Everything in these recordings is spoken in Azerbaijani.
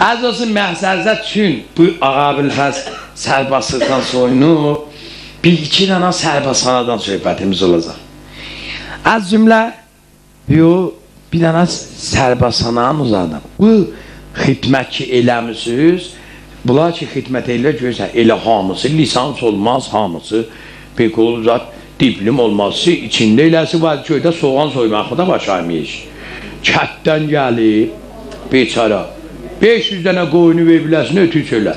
Az olsun məhsəzət üçün bu Ağabülfəz sərbaslıqdan soyunu bir iki dana sərbasxanadan söhbətimiz olacaq. Az cümlə bir dana sərbasxananın uzadım. Bu xidmət ki eləmişsiniz, bunlar ki xidmət elə görsən, elə hamısı, lisans olmaz hamısı, pek olacaq, diplom olması, içində eləsi var, köydə soğan soymaqı da başlaymış. Kətdən gəlib, beçara, 500 dənə qoyunu və biləsini ötü söylə.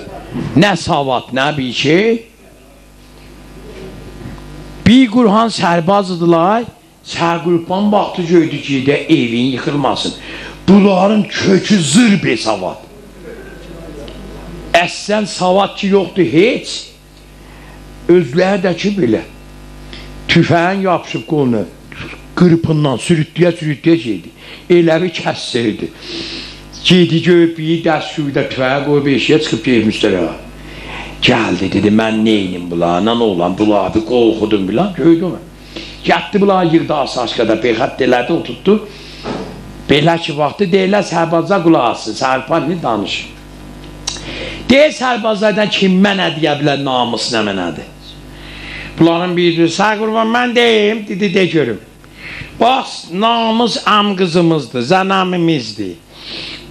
Nə savat, nə bir şey. Bir Qurhan sərbazıdılar, sərqurban vaxtı gördü ki, də evin yıxılmasın. Bunların kökü zır bir savat. Əslən savat ki yoxdur heç. Özləri də ki belə. Tüfəğin yapışıb qolunu, qırpından sürütləyə şeydi. Eləvi kəssirdi. Gedi görüb bir dəst suyda tüfəyə qoyub eşiyə çıxıb gelmişlərə. Gəldi dedi, mən neynim bunlarla olan, bunlar bir qorxudum bilan, gördü mü? Gətdi bunlar yığdı asaşqada, beyxət delədi, oturtdu. Belə ki vaxtı deyilər sərbazlar qulaq asın, sərpanını danışır. Deyil sərbazlardan kim mənə deyə bilər, namus nə mənədir? Bunların biri, sağ qurban mən deyim, dedi de görüm. Bax, namus am qızımızdır, zənəmimizdir.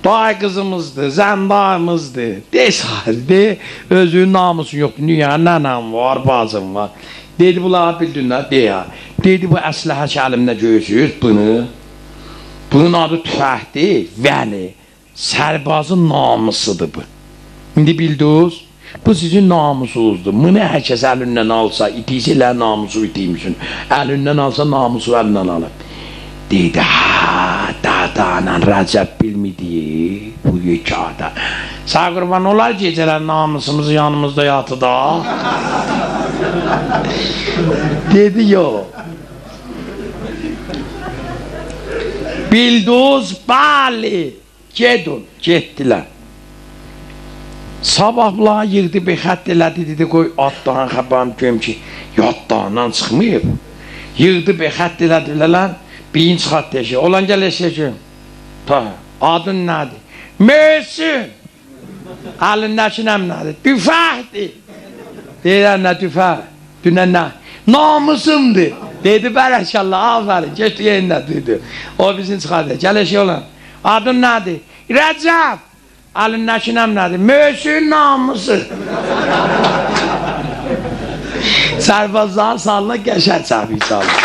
Day qızımızdır, zəndayımızdır. Desardı, özünün namusun yoxdur. Dünya nənəm var, bacım var. Dedi, bunlar bildinlər, deyə. Dedi, bu əsləhə kəlimdə görürsünüz bunu. Bunun adı tüfəkdir, vəli. Sərbazın namusudur bu. İndi bildiniz, bu sizin namusunuzdur. Bunu hər kəs əlindən alsa, itiysə ilə namusu itiymişsin. Əlindən alsa, namusu əlindən alıb. Dedi, dadanan Rəcəb bilmidi, bu yekada. Sağ qurban olar gecələr namusumuzu yanımızda yatı da. Dedi, yox. Bildiniz, bəli, gedin, getdilər. Sabahlar yığdı, bir xətt elədi, dedi, qoy atdan xəbərim görüm ki, yaddandan çıxmayıb. Yığdı, bir xətt elədilər, birinci xətt eşək, olan gəl eşəkəm. Adın nədir? Möhsün. Əlindəki nəm nədir? Tüfəkdir. Deyirlər, nə tüfək? Dünən nə? Namusumdur. Dedi, bərəkəllah, afərin, geçdi yerində dedi. O bizim çıxardı, gəl eşək olan. Adın nədir? Rəcəb. Əlindəki nəm nədir? Möhsün namusu. Sərbazların salına qəşər çəbi salına.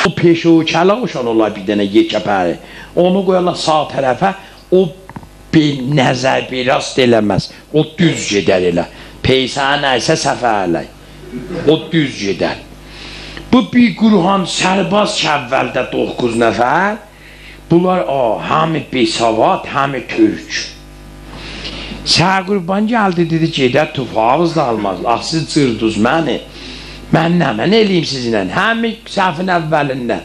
O peşəkələ oşan olar bir dənə yekəpəri. Onu qoyarlar sağ tərəfə, o nəzər biraz eləməz. O düz gedər elə. Peysə nəysə səfərlər. O düz gedər. Bu bir Qurhan sərbaz ki əvvəldə 9 nəfər. Bunlar həmi besavad, həmi türk. Sağ qurban gəldi, dedi, gedər tufağız da almaz. Siz cırdız məni. Mən nə, mən eləyim sizinlə. Həmi səhvin əvvəlində.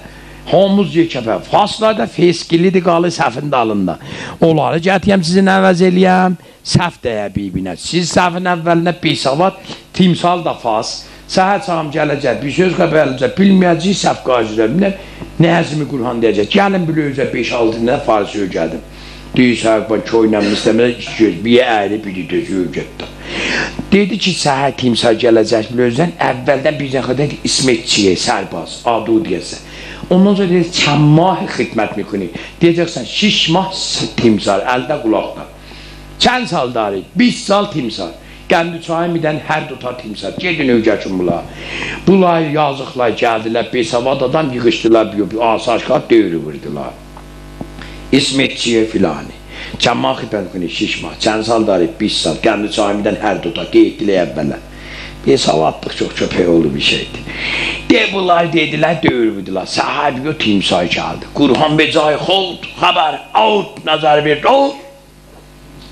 Homuz yekəpə. Faslarda feskilidir, qalı səhvin dalında. Onları gətiyəm sizin əvəz eləyəm. Səhv dəyə bibinə. Siz səhvin əvvəlində besavad, timsal da fas. Səhər çağım gələcək, bir söz qəbələcək, bilməyəcək, səhv qacılar. Nəzmi Qurhan deyəcək. Gəlin biləyəcək 5-6 nə farisi ögədim. Deyir, səhər köynəmin istəmədə bir əyri, biri dözü ögətdə. Dedi ki, səhər timsal gələcək biləyəcəkdən, əvvəldən bir qədər İsmetçiyə, sərbaz, adu deyəsən. Ondan sonra deyir, çəmmah xidmət mikuni. Deyəcəksən, 6 mah timsal, əldə qulaqda. Çən sal darı, 5 sal timsal. Qəndi çayın birdən hər tutar timsal. Gedin ögəkin bunlar. Bunlar yazıqlar gəldilər, besavad adam yığışdılar, asaşqat dövrü vurdular. İsmetçiyə filanı. Çəmmah xidmət mikuni 6 mah, çən sal darı, 5 sal. Qəndi çayın birdən hər tutar, qeyddilə əvvəllər. Besavadlıq çox köpək oldu bir şeydir. Bunlar dedilər, dövrüdülər. Sahabi o timsal gəldi. Qurhan becayı xoldu, xəbər, avut, nəzər verdi, avut.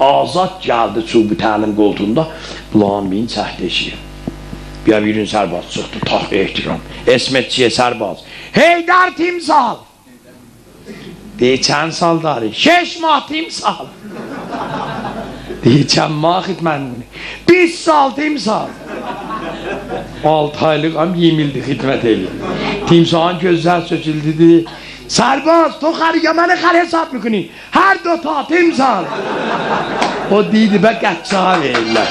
Azad gəldi çubu təlim qoltuğunda, bulan birin çəhdeşiyə. Birin sərbaz çıxdı, tax ehtiram. Esmetçiyə sərbaz. Heydər timsal! Deyir, çən sal darı, 6 mah timsal! Deyir, çəmmah xidmətini, 5 sal timsal! 6 aylıq yemildi, xidmət edir. Timsalın gözlər söküldü, dedi, sərbaz, to xəriqə mənə xər hesab mükünü, hər 2 ta timsal! O deydi bə qəçağa verirlər.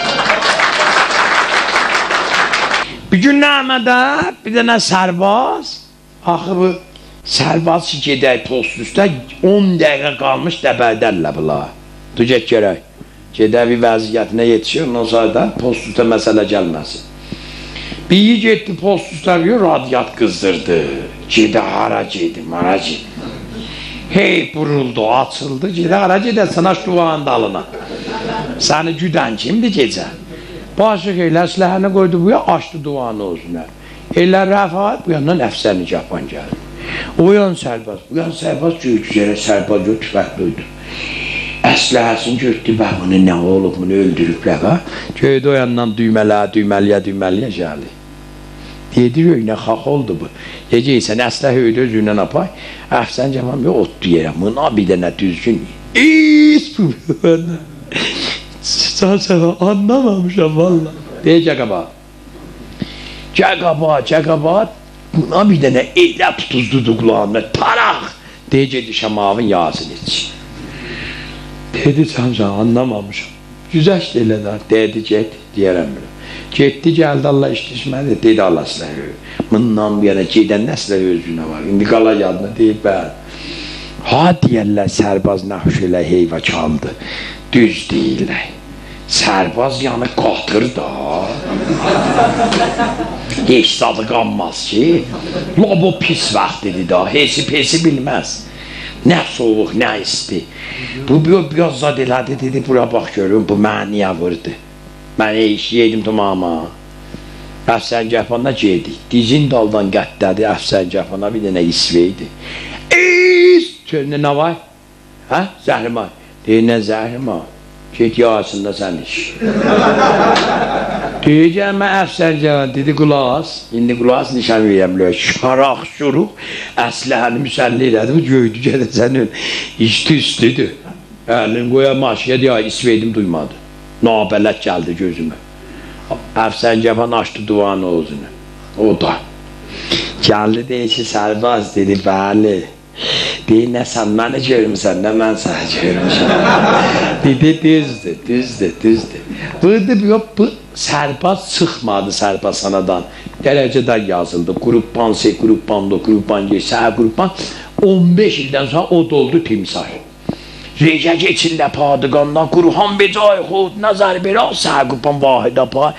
Bir gün nəmədə bir dənə sərbaz, axı bu sərbaz ki gedək post üstə 10 dəqiqə qalmış dəbədərlə bunlar. Tu get görək. Gedək bir vəziyyətinə yetişir, ondan sonra da post üstə məsələ gəlməsin. Bir getdi post üstə bir radyat qızdırdı. Gedə hara gedi, mara gedi. Hey buruldu, açıldı, gedə hara gedəsən aç duvarın dalına. Səni güdən kimdir gecə? Başıq elə əsləhəni qoydu buya, açdı duvarın özünə. Elə rəfat, bu yandan əfsər Nigahban gəldi. O yan sərbaz, bu yan sərbaz göğüzlərə sərbaz yox tüfəqliydi. Əsləhəsini götdü, bə bunu nə olub, bunu öldürüblər ha? Göydə o yandan düyməliyə gəldi. Dedi, öynə xax oldu bu. Yecəksən, əsləh öydə özündən apay. Əfsən cavan bir otdu yerə, mına bir dənə düzgün. Bu bana. Səvə anlamamışam valla. Deyək, cəqabat. Buna bir dənə elə tutuzdudu qulağımda, taraq. Deyək, gedişəm avın yazını iç. Dedi, sən anlamamışam. Güzəşt elə də, dedi, get, deyərəm belə. Getdi, gəldi, Allah işləşmədi, dedi, Allah əsləh. Bundan bir yana gedən nəslə özünə var. İndi qala yadına deyib, bəl. Ha, deyərlər, sərbaz nəxş elə heyva çaldı. Düz deyirlər. Sərbaz yanı qatır da. Heç zadı qanmaz ki. Lobo pis vaxtidir da, hesi pesi bilməz. Nə soğuq, nə isti. Bu biraz zad elədi, dedi, bura bax görüm, bu mənə niyə vurdu? Mən yedim tamama. Əfsəngəfana gedik. Dizin daldan qəttədi Əfsəngəfana bir dənə isveydi. Çölündə nə var? Hə? Zəhrim var. Deyir, nə zəhrim var? Get yağısında sən iş. Deyəcəm, mən Əfsəngəfana dedi, qulaq. İndi qulaq nişan verəm. Şaraq, şuruq. Əsləhəni müsəlli elədi. Göydü gədə sənin. İşdi üstüdür. Əlin qoya maşıya deyə isveydim duymadı. Nabələt gəldi gözümə. Əfsəngəfan açdı duvarın özünü. O da. Gəldi deyir ki, sərbaz dedi, bəli. Deyir, nə sən məni görmüsən, nə mən səni görmüşəm. Dedi, düzdür. Bu sərbaz çıxmadı sərbazxanadan. Dərəcədən yazıldı. Qruppan C, qruppan D, qruppan G, səhə qruppan. 15 ildən sonra o doldu timsar. Rejə geçirlə padıqandan, Qurhan becay xud, nəzər bir al, səhqıpan vahid apay.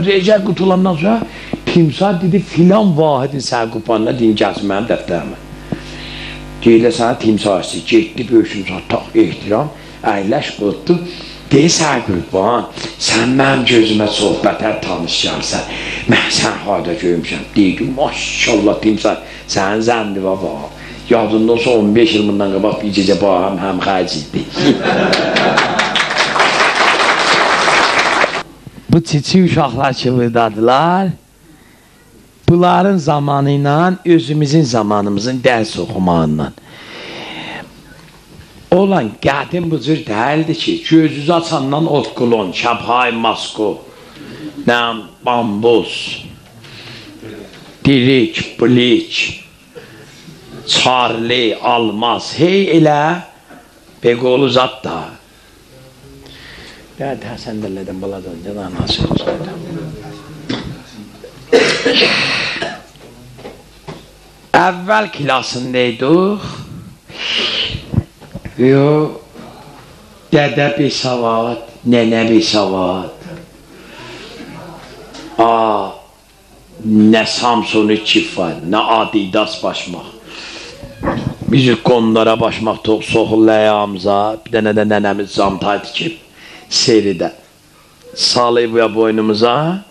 Rejə qutulandan sonra timsar dedi, filan vahidin səhqıpanına deyin, gəlsin mənim dəftərimə. Deyilə sənə timsar istəyir, getdi, böyüşün sonra, tak, ehtiram, əyləş, qutdu. Deyir, səhqıpan, sən mənim gözümə sohbətər tanışcarsan, mən sən hada görmüşəm. Deyir ki, maşallah timsar, sənin zəndi var var. Yadında olsa 15 il bundan qabaq bir gecə bağım həm xərc idi. Bu çiçi uşaqlar ki buradadılar, bunların zamanı ilə özümüzün zamanımızın dərs oxumağından. Olan qədim bu cür dəldir ki, gözünüz açandan otqulon, şəbhay masko, nəm, bambus, dirik, bilik, Charlie, almaz, hey elə Beqolu zat da. Bəd, Həsən dəllədən baladan, cadan nasıl olsaydı. Əvvəl klasındaydık. Dədə bir savad, nənə bir savad. Nə Samsonu çift var, nə Adidas başmaq. Biz qonlara başmaq soxul ləyamıza, bir dənə də nənəmiz zamtay tikib, seridə. Salıyıb ya boynumuza,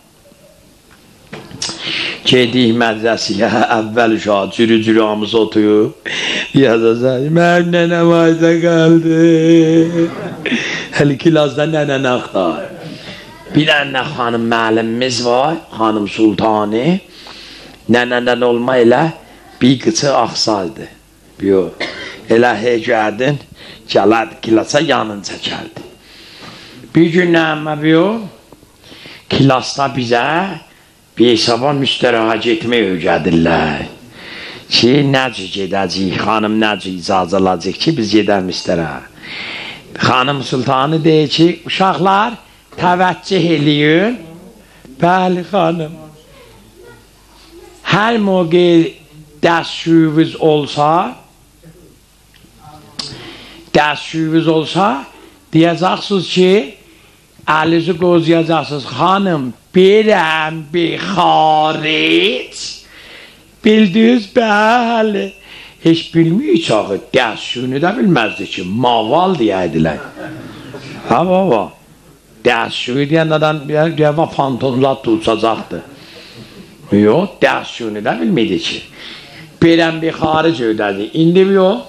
gedik mədrəsiyə, əvvəl uşağı cürü-cürü amız otuyub, yazasaq, mənim nənəm ayda qaldı. Həli kilazda nənəni axtar. Bir dənə xanım müəllimimiz var, xanım Sultani, nənəndən olma elə bir qıçı axsaldı. Elə hecədin, gələrdi, kilasa yanınca gəldi. Bir gün nəmə kilasda bizə bir hesaba müstərahat etmək öyrədirlər. Ki, necə gedəcəyik, xanım necə icazə alacaq ki, biz gedər müstərahat. Xanım Sultanı deyir ki, uşaqlar təvəccüh eləyin. Bəli xanım. Hər moqi dəstşüyünüz olsa, deyəcəksiniz ki, əlinizi qozuyacaqsınız. Xanım, birəm bir xaric. Bildiniz, bəli. Heç bilmiyor çağı, dəstşüyünü də bilməzdi ki, maval deyəydilər. Ha baba, dəstşüyü deyəndən deyən fantomlar tutacaqdı. Yox, dəstşüyünü də bilmiydi ki. Birəm bir xaric ödədi. İndi yox,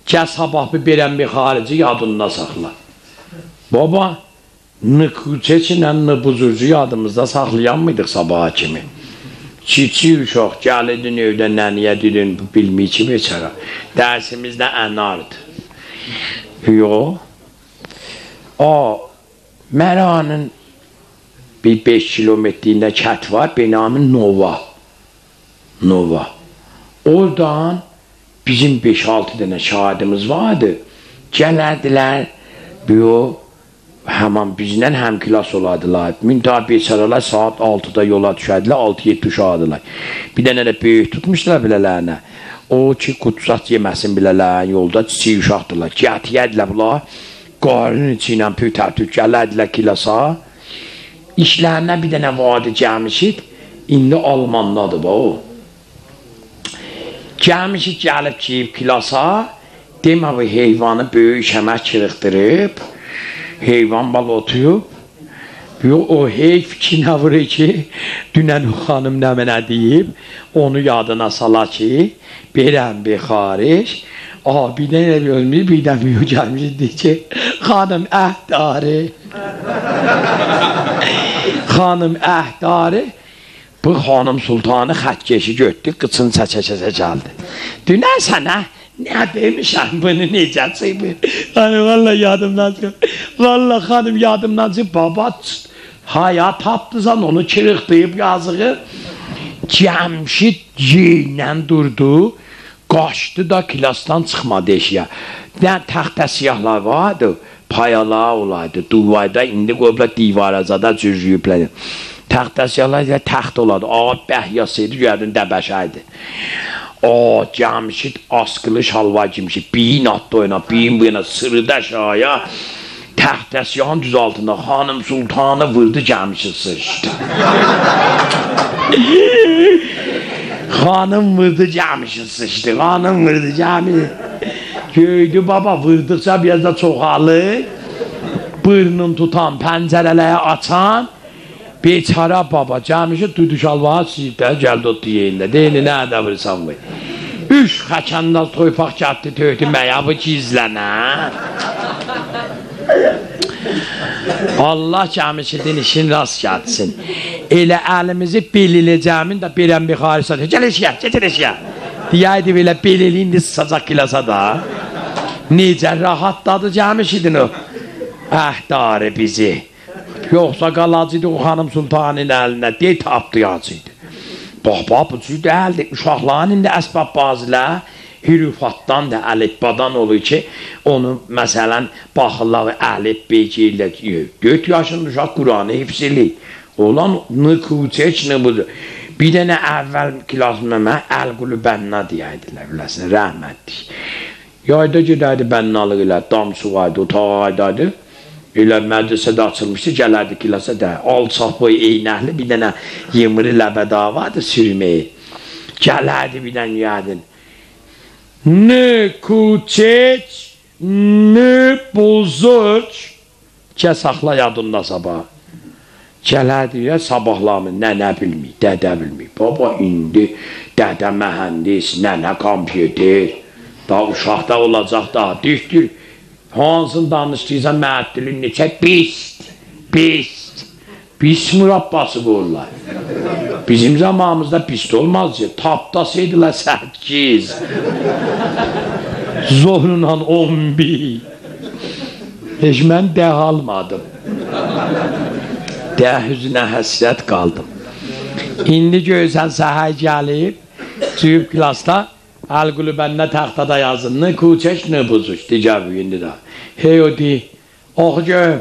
kəs sabah bir birəm bir xarici yadında saxla. Baba, nıkuçeçinlə nıbuzurcu yadımızda saxlayan mıydıq sabaha kimi? Çiçi uşaq, gəlidin evdə nəniyə dedin, bilmir ki, beçara. Dərsimizdə ənardı. Yox. Məranın bir 5 kilometrində kət var, benamın Nova. Nova. Oradan bizim 5-6 dənə şahidimiz vardı. Gələrdilər, həman bizdən həm kilas oladılar. Müntah beçaralar saat 6-da yola düşədilər, 6-7 uşaqdılar. Bir dənə də böyük tutmuşlar bilələrinə. O ki, qutsat yeməsin bilələrin yolda çiçək uşaqdılar. Gətiyyədilər bunlar, qarın içi ilə pütətük gələrdilər kilasa. İşlərinə bir dənə vadi gəlmişid, indi Almandadır o. Gəlmişid, gəlib kiyib kilasa, demə bu heyvanı böyük şəmək çırıqdırıb, heyvan bal otuyub, o heyf ki nə vurur ki, dünən o xanım nə mənə deyib, onu yadına sala ki, birəm bir xaric, bir dənə ölmüş, bir dənə büyük gəlmişdir deyir ki, xanım əhdarı, xanım əhdarı, bu xanım sultanı xətkeşi götdü, qıçını çəkə-çəkə gəldi. Dünən sənə nə demişəm bunu necəsi bu? Xanım valla yadımdan çıxıb. Valla xanım yadımdan çıxıb. Baba haya tapdısan onu çırıqlayıb yazığı. Cəmşid yeynən durdu. Qaçdı da kilasdan çıxmadı eşiyə. Nə təxtə siyahlar vardı. Payalar olaydı. Duvayda indi qoyublar divaracada cürüyüblər. Təxtə siyahlar təxt olardı. Bəhyasıydı, gördün dəbəşəydi. Cəmşid askılı şalvar giymişdi, beyin atdı oyuna, beyin bu yana, sırıda aşağıya, təxtə siyahın düz altında xanım sultanı vurdu, Cəmşid sıçdı. Xanım vurdu, Cəmşid sıçdı, xanım vurdu, Cəmşid. Göydü baba, vurduqca biraz da çoxalır, burnunu tutan, pəncərələri açan, beçara baba, Cəmşid duydu şalvağı siyibdə, gəldi o deyildə, deyini nə də vursan bu? 3 xəkəndaz toypaq gətdi, töydü məyabı gizlənə. Allah Cəmşidin işin rast gəlsin. Elə əlimizi beliləcəmin də birəm bir xaric satıyor. Gəl eşiyə, gəl eşiyə. Deyəydi belə belili indi sıcaq kilasa da. Necə rahatladı Cəmşidin o. Əhdarı bizi. Yoxsa qalacıydı o xanım sultanın əlinə, deyə tapdı yazıydı. Baba, bu cür dəldi, uşaqların indi əsbab bazılar, hürufatdan da, əlifbadan olur ki, onu, məsələn, baxırlar, əlif, beycəyirlər, 4 yaşında uşaq Quranı hifzilir. Olan nıkuçeç nə budur. Bir dənə əvvəl kilasımda mən əl-qulu bənna deyəydilər, biləsin, rəhmətlik. Yayda gedərdi bənnalıq ilə, dam su vardı, otağa aydaydı. Elə mədrəsədə açılmışdı, gələrdi kilasa da, alçaq boy eynəkli bir dənə yımırı ləbəda vardı sürməyi. Gələrdi bir dənə yədin. Nə kuçeç, nə bozurç, kə saxla yadında sabah. Gələrdi ya sabahlamı, nənə bilmir, dədə bilmir. Baba indi dədə mühəndis, nənə kompüter, da uşaqda olacaq da, düzdür. Hansın danışdıysan məəddilin neçə pis murabbası qoyurlar. Bizim zamanımızda pis olmaz ya, tapdasıydılar 8, zorla 11. Heç mən dəh almadım. Dəh üzünə həsrət qaldım. İndi görsən səhər gəlib, cüyüb klasda Əl-qulu bəndə taxtada yazın, nə kuçək, nə buzuş, dicəb indi də. Hey o di, oxu gör.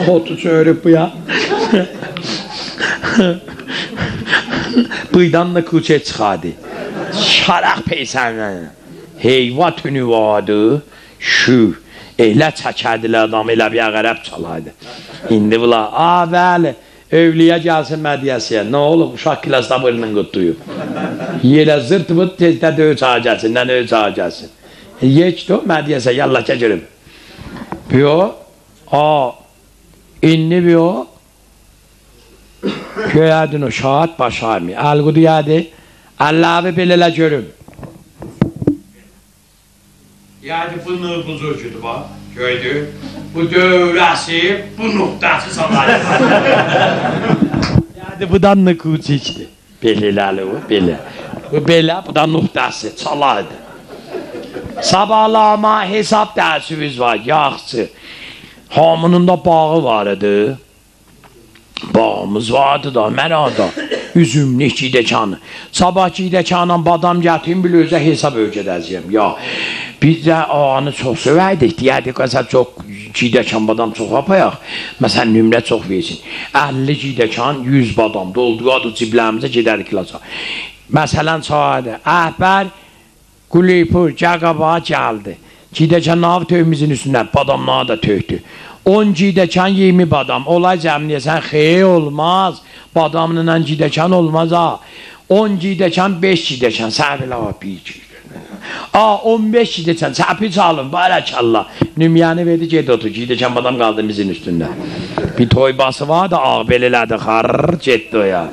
Otu çörüb bu ya. Bıydan da kuçək çıxadı. Şaraq peysəndən. Heyva tünü vardı, şu. Elə çəkərdilər adam, elə bir əqərəb çalaydı. İndi bunlar, bəli, övliyə gəlsin mədiyəsiyə. Nə olub, uşaq kilasda bırının qutduyub. Yelə zırt vırt tezdə döy çağa gəlsin, nə döy çağa gəlsin. Yekdi o mədiyəsə, yallaka görüm. Biyo, inni biyo, göyədin o şahat başarmı. Əl-qudu yədi, Allah'ı belələ görüm. Yani bu nıbızıcıdır bak, gördü. Bu dövrəsi, bu nöqtəsi salayır. Yani bu da nıqıcıdır. Belələri o, belə. Bu belə, bu da nöqtəsi, salaydı. Sabahlama hesab dərsimiz var, yaxşı. Hamının da bağı var idi. Bağımız vardı da, mənada. Üzümlü cidəkanı. Sabah cidəkanla badam gətirim, bil özə hesab ögədəcəyəm. Ya, biz də ağanı çox sövəydik, deyərdik, məsələn, çox cidəkan badam çox yapayaq. Məsələn, nümrə çox versin. 50 cidəkan, 100 badam dolduqadı ciblərimizə gedərik kilasa. Məsələn, çağırdı. Əhbər, Qulipur, Gəqabağa gəldi. Cidəkan nav tövümüzün üstündən, badamlığa da töydü. 10 cidəkan 20 badam. Olay cəmliyəsən, xeyr olmaz. Badamla cidəkan olmaz ha. 10 cidəkan 5 cidəkan. Səbilə var 1 cidəkan. 15 cidəkan. Çəpi çalın. Barakallah. Nümyanı verdi ged otur. Cidəkan badam qaldı bizim üstündə. Bir toybası var da ağ belələrdi. Xarrr getdi o ya.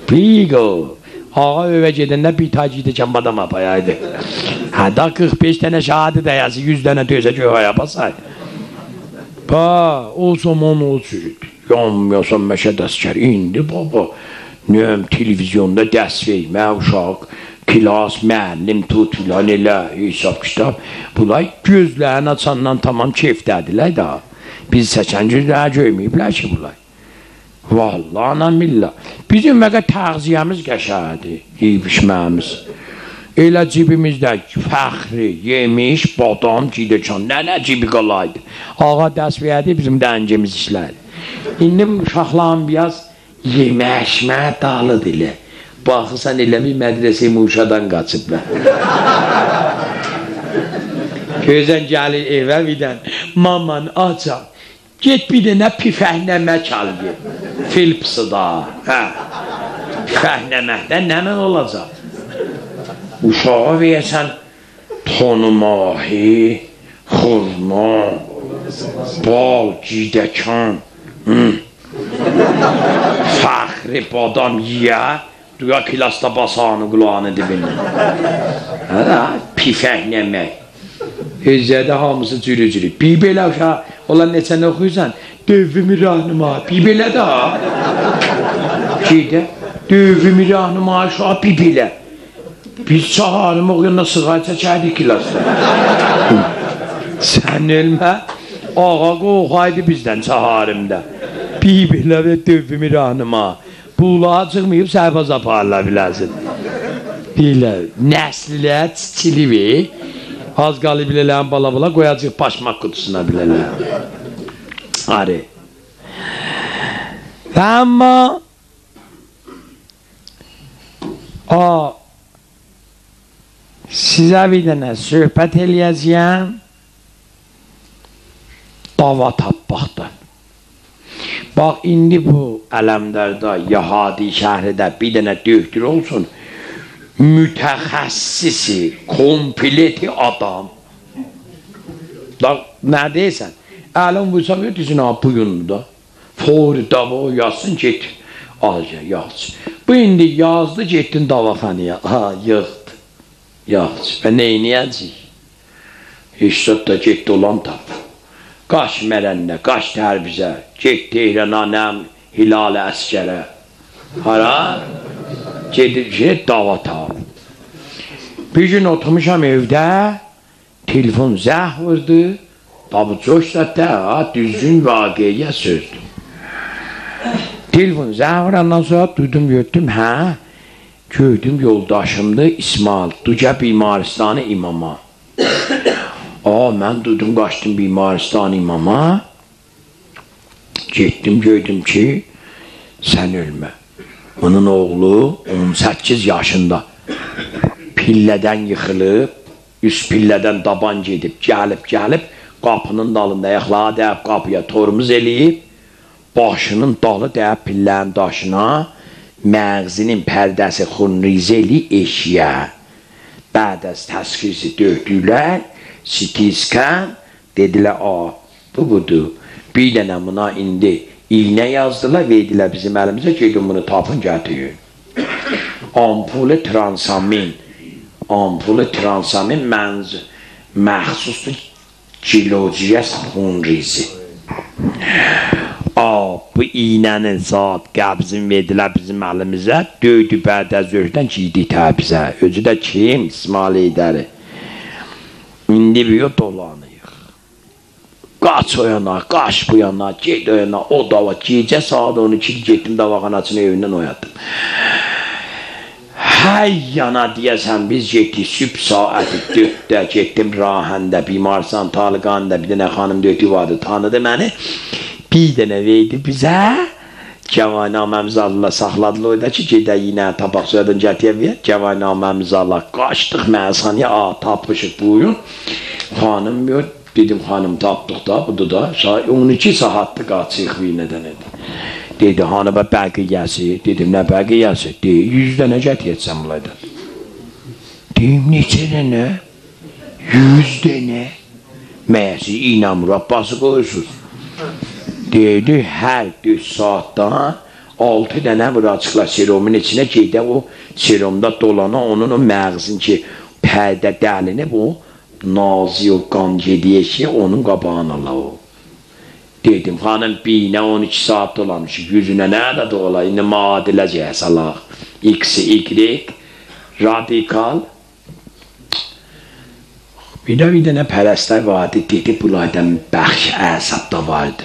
Pigo. Ağa övə gedəndə bir ta cidəkan badam apayaydı. Hədə 45 dənə şahidi dəyəsi 100 dənə töysə göğə yapasaydı. O zaman o cür yanmıyorsan məşə dəskər indi baba nöyəm televizyonda dərs vermə uşaq kilas, müəllim tut filan elə hesab kitab bunlar gözlərini açandan tamam keyfdədirlər da biz seçən cürlər görməyiblər ki bunlar vallahi anam billah bizim məqə təğziyəmiz qəşədi yeyib içməyimiz elə cibimizdə fəxri, yemiş, badam, cidəkan, nənə cibi qalaydı. Ağa dərs verdi, bizim dəncimiz işlədi. İndi bu uşaqların biraz yemək-əşmə dağlıdır elə. Baxırsan elə bir mədrəsə-i Muşadan qaçıblar. Gözən gəlir evə birdən, maman açam, get bir dənə pifəhnəmək al ye. Filpsı da, pifəhnəməkdən nəmən olacaq? Uşağa versən tonu mahi, xurma, bal, cidəkan, fəxri badam yiyə, duya kilasda basağını qulağını dibini. Pifəhnəmək. Özədə hamısı cürü-cürü. Bir belə uşaq, olan neçəni oxuyursan, dövvümü rahnıma, bir belə də ha. Şeydə, dövvümü rahnıma, uşaq bir belə. Biz çağırımı oğuyanda sığay çəkərdik kilasda. Sən ölmə, ağa qoğaydı bizdən çağırımda. Bir belə və dövvümü rahnıma. Buğlağa çıxmayıb səhbaz aparla biləsin. Belə, nəslilə çili ver. Az qalı bilələrin bala-bala qoyacaq başmaq qutusuna bilələr. Arı. Və amma sizə bir dənə söhbət eləyəcəyəm dava tapmaqdan. Bax, indi bu Ələmdarda, Yahadi şəhridə bir dənə döktür olsun, mütəxəssisi, kompleti adam. Nə deyəsən? Ələm vursa ötüsün buyunu da. Fori dava yazsın, get. Azca yazsın. Bu indi yazdı, getdin davaxanıya. Yığdı. Yaxşı, və neyniyəcək? Hüsrət da getdi olan tap. Qaş mərənnə, qaş tərbizə, getdi İrananəm, Hilal-i Əskərə. Hara? Gedir, dava tap. Bir gün oturmuşam evdə, telefon zəh vurdu, babu coşdətdə, düzgün vaqiyə sözdür. Telefon zəh vurandan sonra duydum, gördüm, Gördüm yoldaşımdı İsmail. Duca Bimaristanı imama. Mən dudum qaçdım Bimaristanı imama. Getdim gördüm ki sen ölme. Onun oğlu 18 yaşında. Pillədən yıxılıb, üst pillədən daban gedib, gəlib, qapının dalında ayaqlağı dəyib qapıya tormuz eləyib, başının dalı dəyib pillənin daşına, məğzinin pərdəsi xunrizə eləyib eşiyə. Bəd az təşxisi döydülər, sitiskan, dedilər, bu budur. Bir dənə buna indi iğnə yazdılar, verdilər bizim əlimizə, gedin bunu tapın gətirin. Ampulu transamin. Ampulu transamin məxsusdur kilociyə xunrizi. Bu iğnənin zat qəbzin verdilər bizim əlimizə, döydü bədə zöhrdən giydi təbizə. Özü də kim? İsmail Heydəri. İndi bir dolanıyıq. Qaç o yana, qaç bu yana, ged o yana, o dava, gecə saat 12 getdim davaxanasını evindən oyadım. Hay yana deyəsən biz getdik sübh saati 4-də getdim Rahəndə, Bimarsan, Talıqanda bir dənə xanım döydü vardı, tanıdı məni. Bir dənə verdi bizə, Cəvaynaməmiz Allah saxladılar orada ki, gedək yine tabaq soyadan gətiyə ver, Cəvaynaməmiz Allah qaçdıq mənsanıya, tapmışıq buyurun. Xanım yok, dedim xanım tapdıq da, budur da, 12 saatdir qaçıq vinədən edir. Dedi, hanıma bəqiyyəsi, dedim, nə bəqiyyəsi? Deyir, 100 dənə gətirəcəm bulaydan. Deyim, neçə dənə? 100 dənə. Məyəsi İnam Rabbası qoyursuz. Dedi, hər 4 saatdan 6 dənə vuracıqlar serumun içinə gedə o serumda dolana onun o məğzin ki, pərdə dəlini bu, nazi o qan gediyə ki, onun qabağını ala o. Dedim, xanım binə 12 saat dolanmışıq, yüzünə nə də dola, indi madiləcəyə salaq. X, Y, radikal. Bir dənə pərəstər vardı, dedi, bulaydan bəxş əsab da vardı.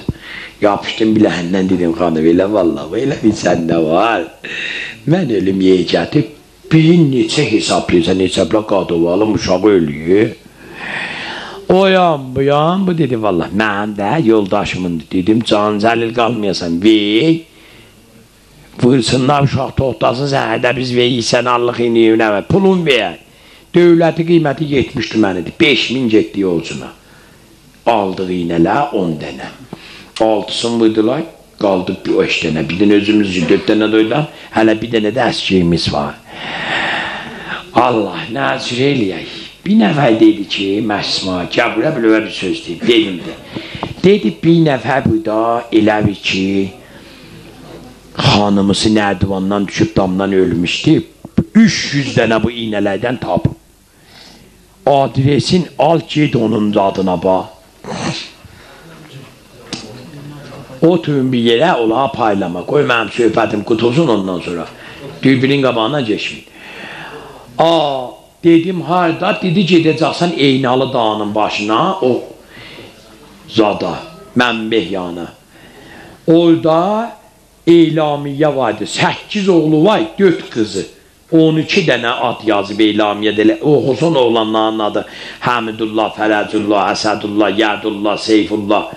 Yapışdım biləhindən dedim, xanım, elə vallahi, elə bir səndə var. Mən ölüm yiyəcətib, bir neçə hesablayırsa, neçəblə qadovalım, uşağı ölüyü. O yan, bu dedi, vallahi, mən də yoldaşımındır, dedim, can zəlil qalmayasan, vey, vırsınlar, uşaq toxtasın, səhədə biz veyiksən, allıq iniyinə və pulun veyək. Dövləti qiyməti 70 tümənidir, 5000 getdi yolcuna. Aldıq iynələr 10 dənə. 6'sını vurdular, qaldı 5 dənə, bir dənə özümüz 4 dənə doydular, hələ bir dənə də əskiyimiz var. Allah nəzir eləyək. Bir nəfər dedi ki, məsma, gəbürə bilövə bir söz deyib, dedim də. Dedi, bir nəfər burada elə bir ki, xanımısı nərdivandan düşüb damdan ölmüşdü, 300 dənə bu iynələrdən tapıb. Adresin al, ged onun adına bax. Oturun bir yerə, olağa paylama, qoy mənim söhbətim qutulsun ondan sonra. Dürbünün qabağına geçmeyin. Dedim, harada? Dedi, gedəcəksən Eynalı dağının başına, o zada, mənbeh yana. Orada eylamiyə vardı, 8 oğlu var, 4 qızı. 12 dənə ad yazıb eylamiyyədə, oxusun oğlanların adı, Həmidullah, Fərəcullah, Əsədullah, Yədullah, Seyfullah.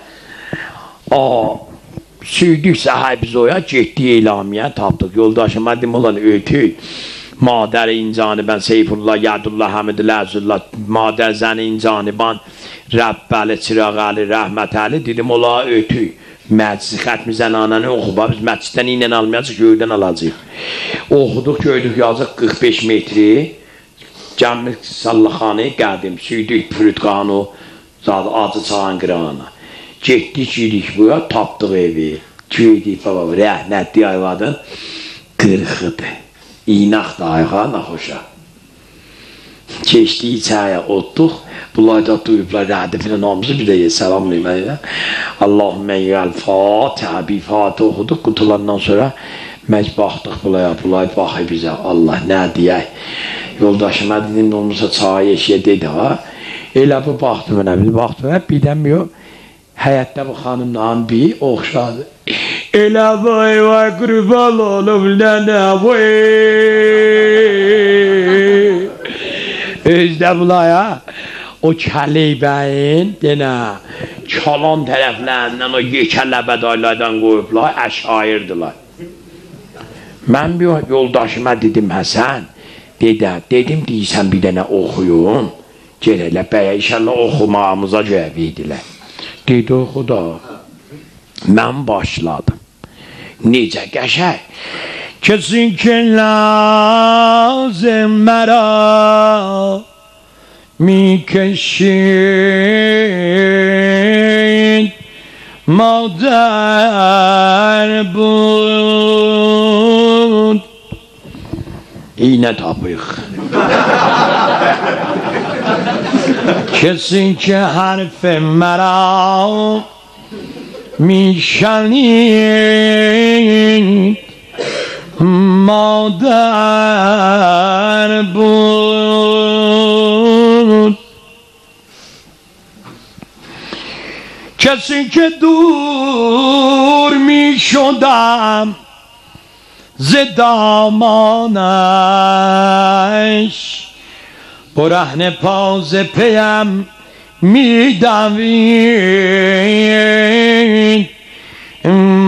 Süydük sahibiz oya, getdik eylamiyə, tapdıq. Yoldaşıma dedim, olan ötük. Madər-i incaniban, Seyfullah, Yədullah, Həmidullah, Əzullah, madər zəni incaniban, Rəbbəli, Çırağəli, Rəhmətəli, dedim, ola ötük. Məclisi xətmi zənanəni oxuba, biz məclisdən ilə almayacaq, göydən alacaq. Oxuduq, gördük, yazıq 45 metri, Cəmil Sallaxanı qədim, süydük Pürütqanı, acı çağın qırağına. Getdik, gidik buya, tapdıq evi, göydik, baba, rəhmətli ayvadın, 40'ıdır. İynaq da ayğa, naxoşa. Keçdik içəyə, otduq, bunlar da duyublar, rədifinin namızı bir də səlamlayım. Allahümmə yəl Fatihə, bir Fatihə oxuduq, qutulandan sonra baxdıq bulaya, bulay baxı bizə, Allah nə deyək. Yoldaşıma dedim, olmasa çayı eşiyə dedi, ha. Elə bu baxdı mənə, bir baxdı mənə, birdən yox. Həyətdə bu xanımla bir oxşadı. Elə vay vay qurban olum nənə vay. Özdə bulaya o Kəleybəyin denə çalan tərəflərindən o yekə ləbədaylardan qoyublar, əşairdirlər. Mən bir yoldaşıma dedim, Həsən, dedim deyirsən bir dənə oxuyun. Gel elə bəyə inşallah oxumağımıza cəvidilər. Dedi oxu da. Mən başladım. Necə qəşəng. Kesin ki lazım mərə میکشید مادر بود اینه تابیخ کسی که حرف مرا میشنید مادر بود کسی که دور می شدم ز دامانش برهنه پاز پیم می دوید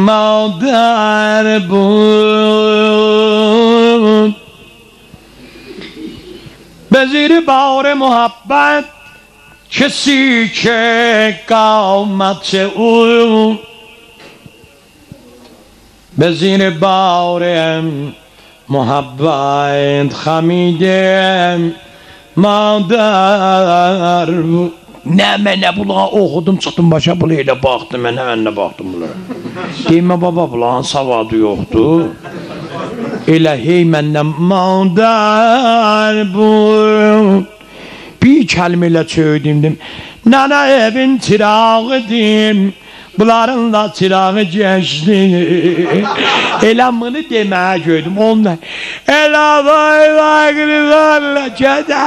مادر بود به زیر بار محبت کسی که قامت او به زیر بار محبت خمیده مادر بود. Ne mənə bulağa oxudum, çıxdım başa bula elə baxdım, mənə baxdım bunlara. Deyimə baba bulağın savadı yoxdur. Elə hey məndən madar bu. Bir kəlmə ilə çöydüm. Nənə evin çırağıdım, bunlarınla çırağı geçdi. Elə bunu deməyə gördüm. Onunla elə vay vay qırıqlarla gədə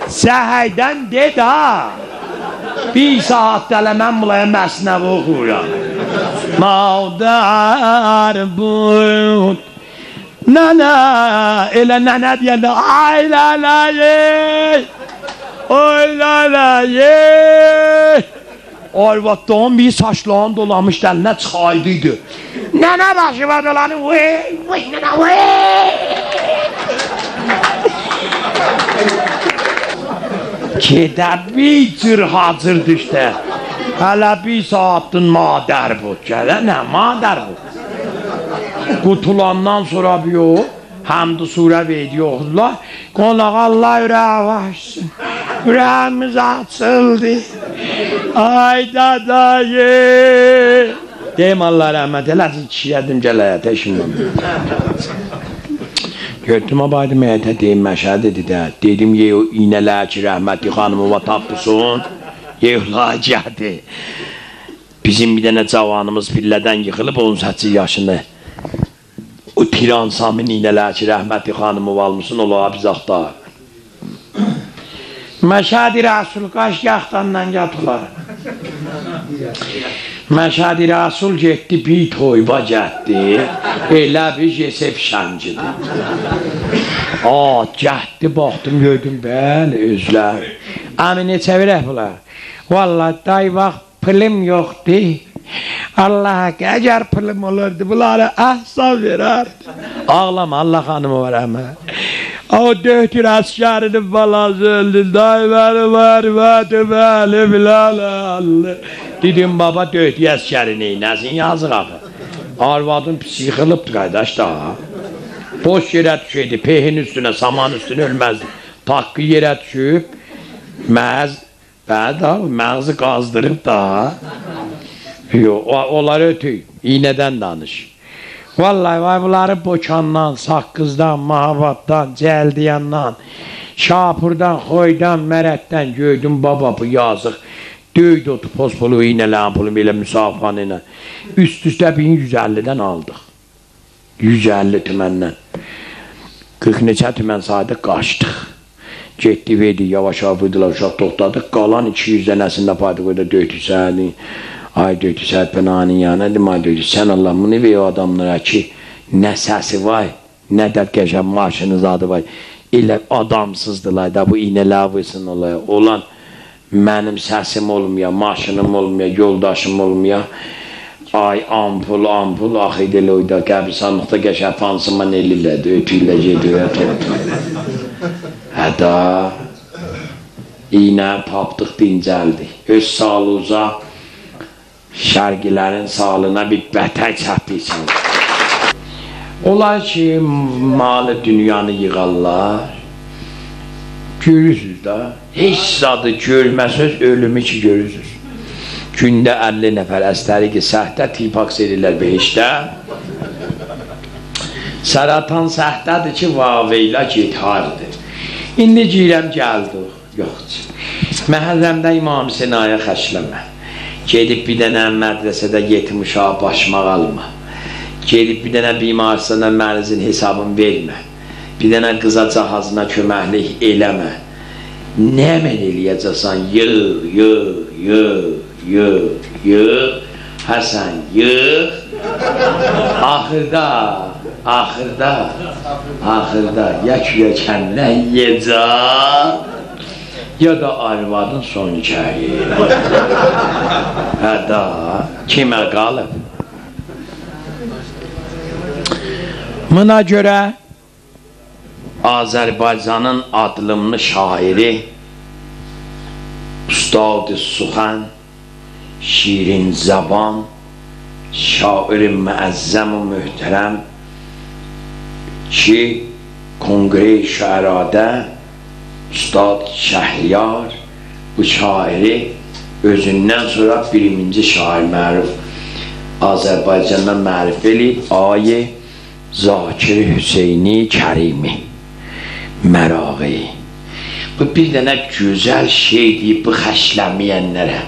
səhəydən ded ha. Bir saat dələ mən bulaya məsnəv oxuyuram. Madar bud. Nənə, elə nənə deyəndə ay nənə yey. Ay nənə yey. Arvaddan bir saçlarını dolamış dəlinə çıxaydıydı. Nənə başıma dolanı vey, vey nənə vey. Kedər bir cür hazır düşdü. Hələ bir saatın madər bu. Gələ nə madər bu? Qutulandan sonra bir o, həmd-i surə verdi oxudular. Qonaq Allah ürəyə başsın. Ürəyimiz açıldı. Ay dadayı. Deyim Allah rəhmət eləsin, kişiyədim gələyə, təşiməm. Gördüm abaydı məyətə deyim məşəd dedi də. Dedim ye o iynələr ki rəhmətli xanımıma tapırsın. Ye o lacədi. Bizim bir dənə cavanımız pillədən yıxılıb 18 yaşında. O tiransamın iynələr ki rəhmətli xanımı almışsın ola biz axtar. Məşəd-i Rəsul qaş yaxdandan yatılar. Məşəd-i Rəsul getdi bir toyba getdi. Elə bir Yesef şəncidir. Getdi baxdım gördüm bəli özlər. Əmi neçə verək bunlar? Vallahi day vaxt pılım yoxdur. Allah əgər pılım olurdu bunlara əhsan verərdi. Ağlama Allah xanımı var əmə. O döhtür əskərinin balası öldü. Day var bəli bilalı. Dedim baba döhtü əskərini nəsin yazıq axı. Arvadın pis yıxılıbdı qardaş da. Boş yerə düşeydi, pehin üstünə, saman üstünə ölməzdi. Taqqı yerə düşüb, məğzi qazdırıb da. Onları ötüy, iynədən danış. Vallahi vay bunları boçandan, saqqızdan, mahabatdan, cəldiyandan, şapurdan, xoydan, mərətdən gördüm baba bu yazıq. Döydü otu pospolu iynələrin pulu belə müsafanı ilə. Üst-üstə 1150-dən aldıq. 150 tüməndən. 40 neçə tümən sayda qaçdıq. Getdi verdi, yavaş avırdılar, uşaq toxtadıq. Qalan 200 dənəsində paydı qoyda döydü səni. Ay dedi Sərpənanın yanına dedim, ay dedi sən Allah bunu ver o adamlara ki nə səsi var, nə də qəşən maşını zadı var. Elə adamsızdılar da bu iğnələr vursun olaya. Olan mənim səsim olmuyor, maşınım olmuyor, yoldaşım olmuyor. Ay ampul, axı elə oyda qəbristanlıqda qəşən pansıman elirlədi, ötüylə gediyor. Hədə iğnə tapdıq, dincəldi. Öz sağlığıza, şərqilərin sağlığına bir bətər çəpdirsin. Onlar ki, malı dünyanı yığarlar, görürsünüz da, heç zadı görməsiniz, ölümü ki görürsünüz. Gündə 50 nəfər əstəri ki, səhdə tipaks edirlər behişdə. Səratan səhdədir ki, vaveyla gethardır. İndi girəm gəldik, yoxdur. Məhəlləmdə İmam Sinaya xəşləmə. Gedib bir dənə mədrəsədə yetim uşağı başmaq alma. Gedib bir dənə bimarsana mərzin hesabını vermə. Bir dənə qıza cahazına köməklik eləmə. Nə əməl eləyəcəksən? Yığ, Həsən, yığ. Axırda ya kürəkəndən yecək, ya da arvadın son hikayi. Hədə, kimə qalıb? Buna görə Azərbaycanın adlımlı şairi Ustad-ı Suxan, şirin zaban, şair-i müəzzəm və möhtərəm ki, Kongre-i Şəhrada Ustad Şəhriyar bu şairi özündən sonra birinci şair məruf Azərbaycandan mərif eləyib, Ay Zakir Hüseyni Kərimi Məraqi. Bu bir dənə gözəl şeydir bu xəşləməyənlərə.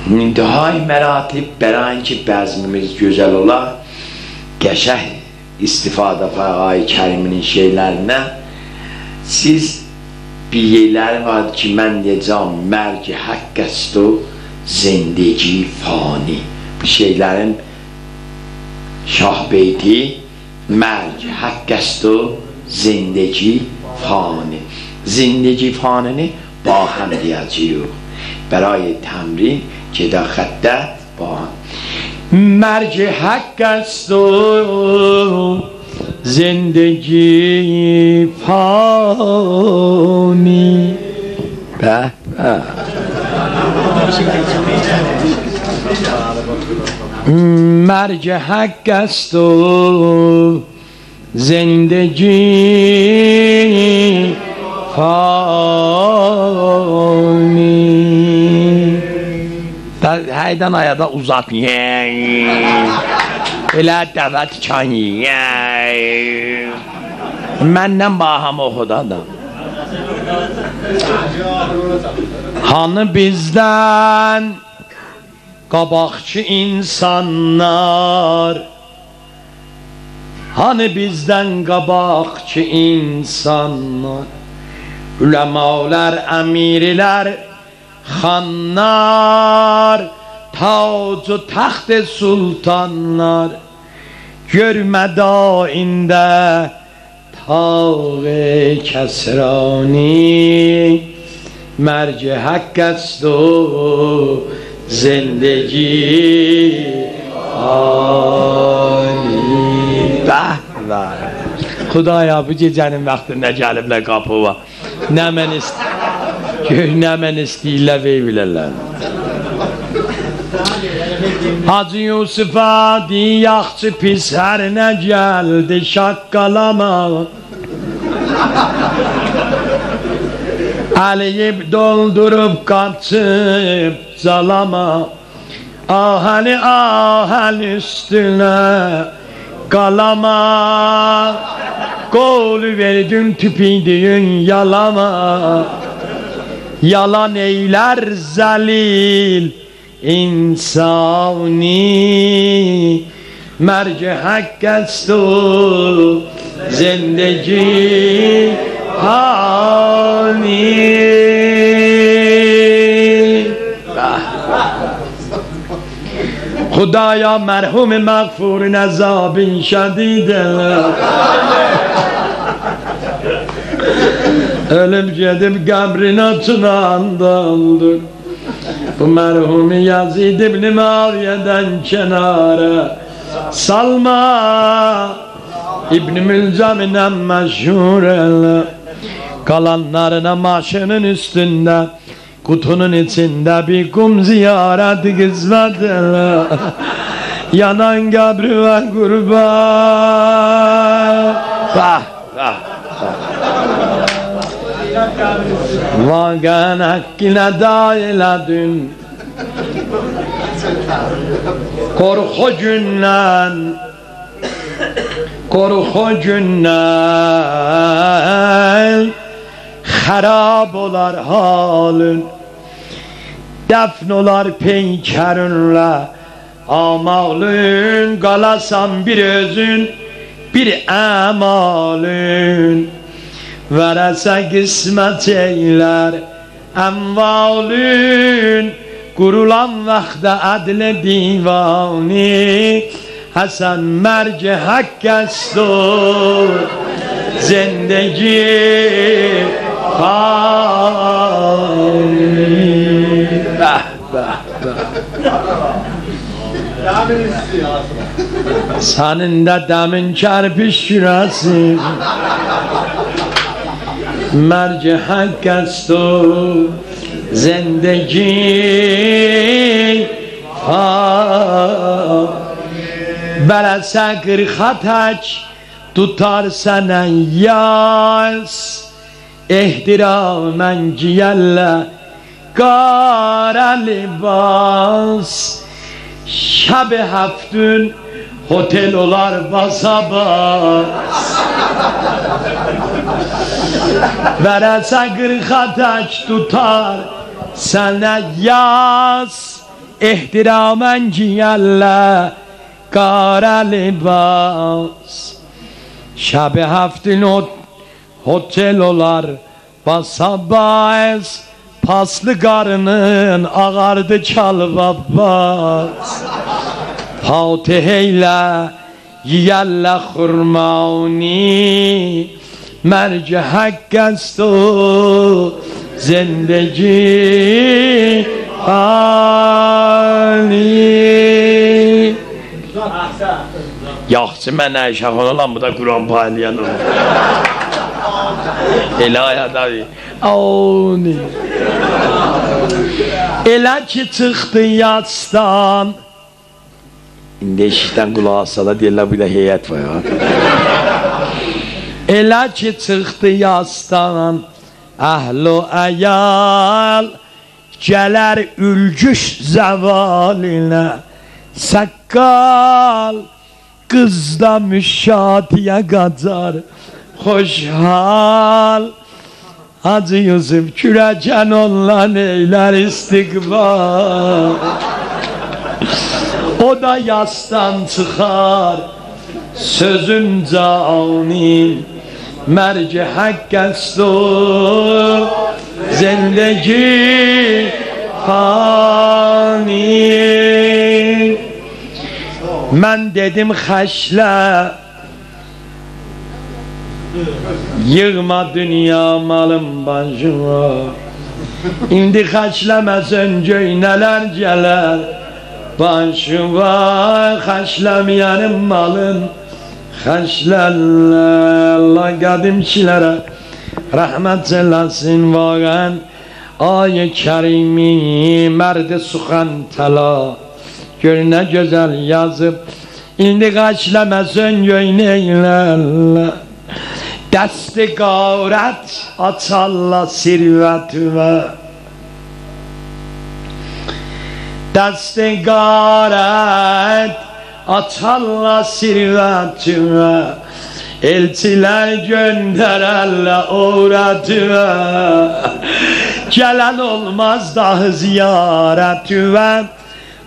İntihai məratib bərayin ki bəzmimiz gözəl olar, qəşəng istifadə Ay Kəriminin şeylərinə. Siz bir yerləri vardır ki, mən deyəcəm, mərc haqq است و زندگی fani. Bu şeylərin Şah beyti mərc haqq است و زندگی fani. زندگی fanini با هم deyəcəyik. برای تمرین که در خطه با هم مرج حق است و زندگی فانی. به مرج حق است و زندگی fani. Həydən ayada uzat. Elə dəvət çani. Məndən baham oxudadır. Hanı bizdən qabaqçı insanlar, hani bizdən qabaqçı insanlar, Üləmalar, əmirlər, xanlar, tac-ı taxt-ı sultanlar, görmədə ində tağ-ı kəsrani, mərc haqq است و زندگی fani. Bəh, bəh. Xudaya bu gecənin vaxtında gəliblər qapıva. Nə mən istəyirlər verbilərlər. Hacı Yusuf'a diyaqçı pis hər nə gəldi şaqqalama, əliyib doldurub qaçıb calama, ahəni ahən üstünə qalama, qolu verdin tüpüydüyün yalama, yalan eylər zəlil insani, mərc haqq است و زندگی fani. خدایا مرحوم مغفور عذاب شدید ölüp gidip kabrin atınandandır. Bu merhum Yazid İbni Muaviye'den kenara salma. İbn-i Mülcam'inen meşhur elle kalanlarına maşının üstünde kutunun içinde bir kum ziyareti hizmet elle yanan kabri ve kurban. Bah bah Vagan hakkine dailedün korku günden harab olar halın defn olar peykerünle amalın qalasan bir özün bir amalın verese kısmet eyler emvalün kurulan vakte adle divani Hasan merci hakkestur zindegi fani senin de demin çarpış şurası merci hakkestur zindegi fani Belese kırkataç tutar sana yaz İhtiramen ciyelle kara libas Şab-ı haftün hotel olar basa bas Belese kırkataç tutar sana yaz İhtiramen ciyelle kara libas Şab-ı haftin hotel olar basabaz paslı karının ağardı çalbabaz Fatiheyle yiyelle hurmani merci hakkestu zindegi hali Yaxşı mənə şəxon olan bu da Quran paylayan olur. Elə ayadavi. Avni. Elə ki çıxdı yasdan. İndi eşikdən qulaq asala deyirlər bu da heyət var ya. Elə ki çıxdı yasdan. Əhlu əyal gələr ülgüş zəvalinə. Sakkal kızda müşatiye kadar hoşhal Hacı Yusuf küreken onla neyler istikbal O da yastan çıkar sözüm canim merci hakkestu zindegi fani Ben dedim haşla yığma dünya malım başıma İndi haşlemesen cöyneler geler başıma haşlamayanım malın haşlerler Allah kadimçilere rahmet eylesin varan Ay-ı kerimi merdi sukan tela Gör ne güzel yazıp İndi kaçlemezsen göyneylerle Desti gavret açalla sirvetüme Desti gavret açalla sirvetüme Elçiler göndererle uğratüme Gelen olmaz daha ziyaretüme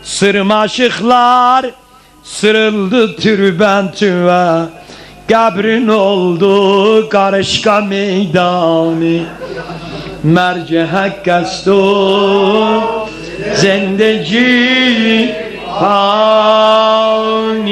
Sırmaşıklar sırıldı türbentüme Kabrin oldu karışka meydanı Merci hakkestu zindegi fani